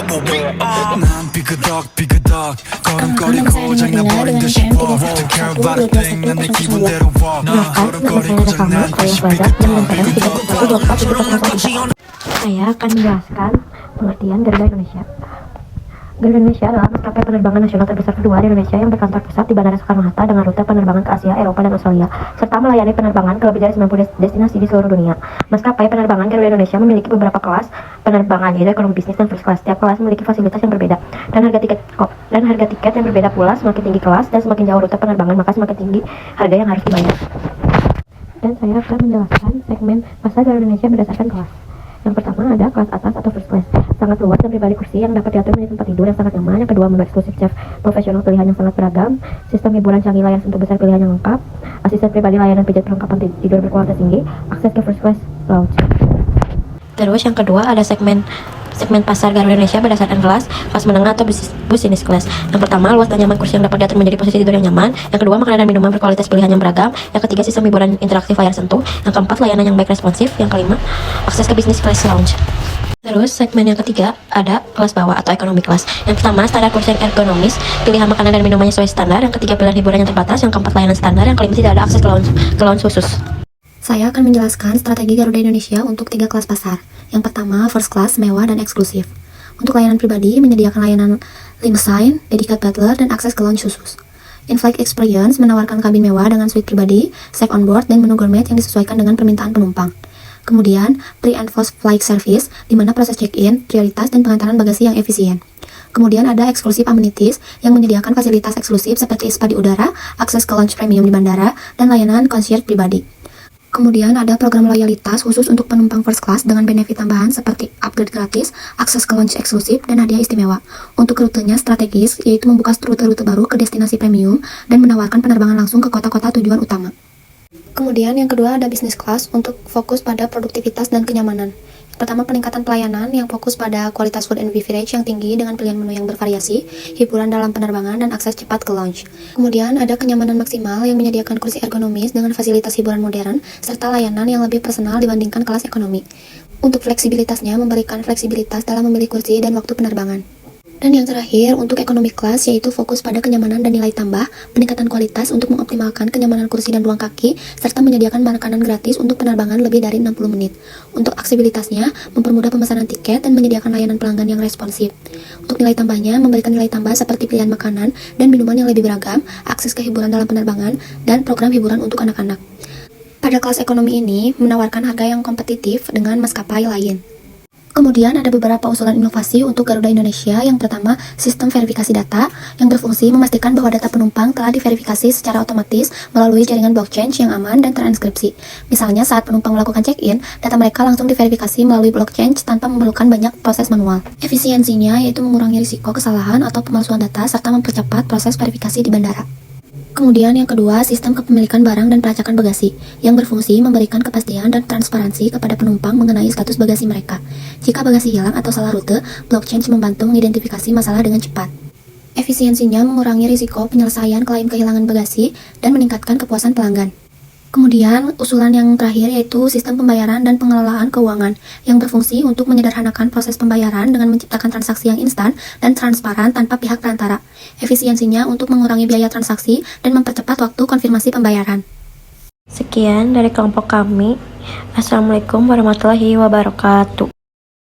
난 삐그덕 걸음걸이 고장나버린 듯이 walk Don't care about a thing 난 내 기분대로 walk 걸음걸이 고장난 듯이 Saya akan menjelaskan pengertian Garuda Indonesia. Garuda Indonesia adalah maskapai penerbangan nasional terbesar kedua di Indonesia yang berkantor pusat di Bandara Soekarno-Hatta dengan rute penerbangan ke Asia, Eropa, dan Australia, serta melayani penerbangan ke lebih dari 90 destinasi di seluruh dunia. Maskapai penerbangan Garuda Indonesia memiliki beberapa kelas penerbangan, yaitu ekonomi bisnis dan first class. Setiap kelas memiliki fasilitas yang berbeda dan harga tiket yang berbeda pula. Semakin tinggi kelas dan semakin jauh rute penerbangan, maka semakin tinggi harga yang harus dibayar. Dan saya akan menjelaskan segmen pasar Garuda Indonesia berdasarkan kelas. Yang pertama ada kelas atas atau first class, sangat luas dan pribadi kursi yang dapat diatur menjadi tempat tidur yang sangat nyaman. Yang kedua, menu eksklusif chef profesional pilihan yang sangat beragam, sistem hiburan canggih layar sentuh besar pilihan yang lengkap, asisten pribadi layanan pijat perlengkapan tidur berkualitas tinggi, akses ke first class lounge. Terus yang kedua ada segmen pasar Garuda Indonesia berdasarkan kelas menengah atau business class. Yang pertama, luas dan nyaman kursi yang dapat diatur menjadi posisi tidur yang nyaman. Yang kedua, makanan dan minuman berkualitas pilihan yang beragam. Yang ketiga, sistem hiburan interaktif layar sentuh. Yang keempat, layanan yang baik responsif. Yang kelima, akses ke business class lounge. Terus segmen yang ketiga ada kelas bawah atau economy class. Yang pertama, standar kursi yang ergonomis, pilihan makanan dan minumannya sesuai standar. Yang ketiga, pilihan hiburan yang terbatas. Yang keempat, layanan standar. Yang kelima, tidak ada akses ke lounge khusus. Saya akan menjelaskan strategi Garuda Indonesia untuk 3 kelas pasar. Yang pertama, first class, mewah dan eksklusif. Untuk layanan pribadi, menyediakan layanan limousine, dedicated butler, dan akses ke lounge khusus. In-flight experience menawarkan kabin mewah dengan suite pribadi, safe on board, dan menu gourmet yang disesuaikan dengan permintaan penumpang. Kemudian, pre- and post-flight service, di mana proses check-in, prioritas, dan pengantaran bagasi yang efisien. Kemudian ada exclusive amenities yang menyediakan fasilitas eksklusif seperti spa di udara, akses ke lounge premium di bandara, dan layanan concierge pribadi. Kemudian ada program loyalitas khusus untuk penumpang first class dengan benefit tambahan seperti upgrade gratis, akses ke lounge eksklusif, dan hadiah istimewa. Untuk rutenya strategis, yaitu membuka rute-rute baru ke destinasi premium dan menawarkan penerbangan langsung ke kota-kota tujuan utama. Kemudian yang kedua ada business class untuk fokus pada produktivitas dan kenyamanan. Pertama, peningkatan pelayanan yang fokus pada kualitas food and beverage yang tinggi dengan pilihan menu yang bervariasi, hiburan dalam penerbangan, dan akses cepat ke lounge. Kemudian ada kenyamanan maksimal yang menyediakan kursi ergonomis dengan fasilitas hiburan modern, serta layanan yang lebih personal dibandingkan kelas ekonomi. Untuk fleksibilitasnya, memberikan fleksibilitas dalam memilih kursi dan waktu penerbangan. Dan yang terakhir, untuk ekonomi kelas, yaitu fokus pada kenyamanan dan nilai tambah, peningkatan kualitas untuk mengoptimalkan kenyamanan kursi dan ruang kaki, serta menyediakan makanan gratis untuk penerbangan lebih dari 60 menit. Untuk aksesibilitasnya, mempermudah pemesanan tiket dan menyediakan layanan pelanggan yang responsif. Untuk nilai tambahnya, memberikan nilai tambah seperti pilihan makanan dan minuman yang lebih beragam, akses ke hiburan dalam penerbangan, dan program hiburan untuk anak-anak. Pada kelas ekonomi ini, menawarkan harga yang kompetitif dengan maskapai lain. Kemudian ada beberapa usulan inovasi untuk Garuda Indonesia. Yang pertama, sistem verifikasi data yang berfungsi memastikan bahwa data penumpang telah diverifikasi secara otomatis melalui jaringan blockchain yang aman dan transkripsi. Misalnya saat penumpang melakukan check-in, data mereka langsung diverifikasi melalui blockchain tanpa memerlukan banyak proses manual. Efisiensinya yaitu mengurangi risiko kesalahan atau pemalsuan data serta mempercepat proses verifikasi di bandara. Kemudian yang kedua, sistem kepemilikan barang dan pelacakan bagasi yang berfungsi memberikan kepastian dan transparansi kepada penumpang mengenai status bagasi mereka. Jika bagasi hilang atau salah rute, blockchain membantu mengidentifikasi masalah dengan cepat. Efisiensinya mengurangi risiko penyelesaian klaim kehilangan bagasi dan meningkatkan kepuasan pelanggan. Kemudian, usulan yang terakhir yaitu sistem pembayaran dan pengelolaan keuangan yang berfungsi untuk menyederhanakan proses pembayaran dengan menciptakan transaksi yang instan dan transparan tanpa pihak perantara. Efisiensinya untuk mengurangi biaya transaksi dan mempercepat waktu konfirmasi pembayaran. Sekian dari kelompok kami. Assalamualaikum warahmatullahi wabarakatuh.